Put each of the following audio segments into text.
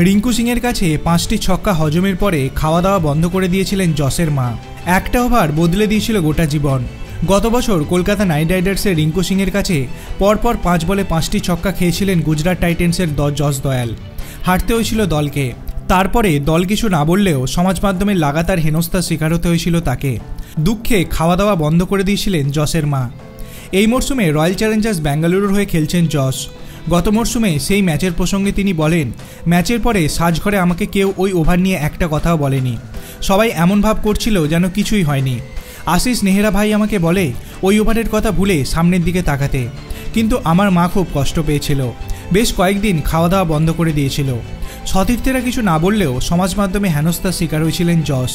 রিঙ্কু সিংয়ের কাছে 5টি ছক্কা হজমের পরে খাওয়া দাওয়া বন্ধ করে দিয়েছিলেন জসের মা। একটা ওভার বদলে দিয়েছিল গোটা জীবন। গত বছর কলকাতা নাইট রাইডার্সের রিঙ্কু সিংয়ের কাছে পরপর 5 বলে 5টি ছক্কা খেয়েছিলেন গুজরাট টাইটেন্সের জস দয়াল। হারতে হয়েছিল দলকে। তারপরে দল কিছু না বললেও সমাজ মাধ্যমে লাগাতার হেনস্থার শিকার হতে হয়েছিল তাকে। দুঃখে খাওয়া দাওয়া বন্ধ করে দিয়েছিলেন জসের মা। এই মরশুমে রয়্যাল চ্যালেঞ্জার্স ব্যাঙ্গালুরুর হয়ে খেলছেন জস। গত মরশুমে সেই ম্যাচের প্রসঙ্গে তিনি বলেন, ম্যাচের পরে সাজঘরে আমাকে কেউ ওই ওভার নিয়ে একটা কথাও বলেনি। সবাই এমন ভাব করছিল যেন কিছুই হয়নি। আশিস নেহরা ভাই আমাকে বলে ওই ওভারের কথা ভুলে সামনের দিকে তাকাতে, কিন্তু আমার মা খুব কষ্ট পেয়েছিল। বেশ কয়েকদিন খাওয়া দাওয়া বন্ধ করে দিয়েছিল। সতীর্থেরা কিছু না বললেও সমাজ মাধ্যমে হেনস্থার শিকার হয়েছিলেন জস।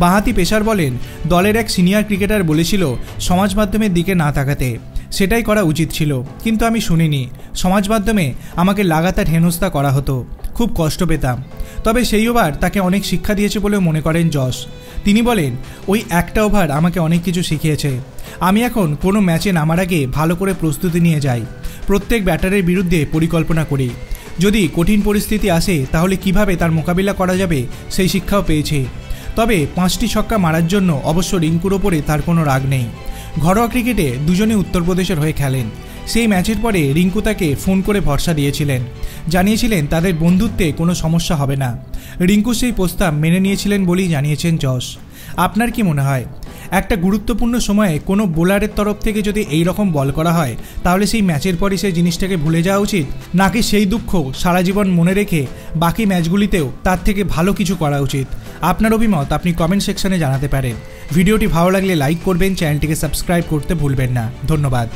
বাঁহাতি পেসার বলেন, দলের এক সিনিয়র ক্রিকেটার বলেছিল সমাজ মাধ্যমের দিকে না তাকাতে। সেটাই করা উচিত ছিল, কিন্তু আমি শুনিনি। সমাজ মাধ্যমে আমাকে লাগাতার হেনস্থা করা হতো, খুব কষ্ট পেতাম। তবে সেই ওভার তাকে অনেক শিক্ষা দিয়েছে বলেও মনে করেন জস। তিনি বলেন, ওই একটা ওভার আমাকে অনেক কিছু শিখিয়েছে। আমি এখন কোনো ম্যাচে নামার আগে ভালো করে প্রস্তুতি নিয়ে যাই। প্রত্যেক ব্যাটারের বিরুদ্ধে পরিকল্পনা করি। যদি কঠিন পরিস্থিতি আসে তাহলে কিভাবে তার মোকাবিলা করা যাবে সেই শিক্ষাও পেয়েছে। তবে 5টি ছক্কা মারার জন্য অবশ্য রিঙ্কুর ওপরে তার কোনো রাগ নেই। ঘরোয়া ক্রিকেটে দুজনে উত্তরপ্রদেশের হয়ে খেলেন। সেই ম্যাচের পরে রিঙ্কু তাকে ফোন করে ভরসা দিয়েছিলেন, জানিয়েছিলেন তাদের বন্ধুত্বে কোনো সমস্যা হবে না। রিঙ্কু সেই প্রস্তাব মেনে নিয়েছিলেন বলেই জানিয়েছেন জস। আপনার কি মনে হয়, একটা গুরুত্বপূর্ণ সময়ে কোনো বোলারের তরফ থেকে যদি এই রকম বল করা হয় তাহলে সেই ম্যাচের পরই সেই জিনিসটাকে ভুলে যাওয়া উচিত, নাকি সেই দুঃখ সারা জীবন মনে রেখে বাকি ম্যাচগুলিতেও তার থেকে ভালো কিছু করা উচিত? আপনার অভিমত আপনি কমেন্ট সেকশনে জানাতে পারেন। ভিডিওটি ভালো লাগলে লাইক করবেন, চ্যানেলটিকে সাবস্ক্রাইব করতে ভুলবেন না। ধন্যবাদ।